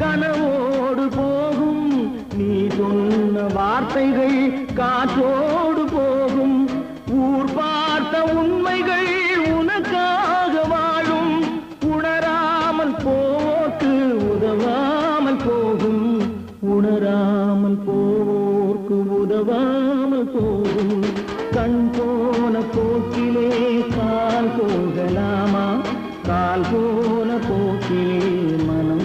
கனவோடு போகும் நீ சொன்ன வார்த்தைகள் காற்றோடு போகும் ஊர் பார்த்த உண்மைகள் உனக்காக வாழும் உணராமல் போக்கு உதவாமல் போகும் உணராமல் போக்கு உதவாமல் போகும் கண் போன போக்கிலே கால் போகலாமா கால் போன போக்கிலே மனம்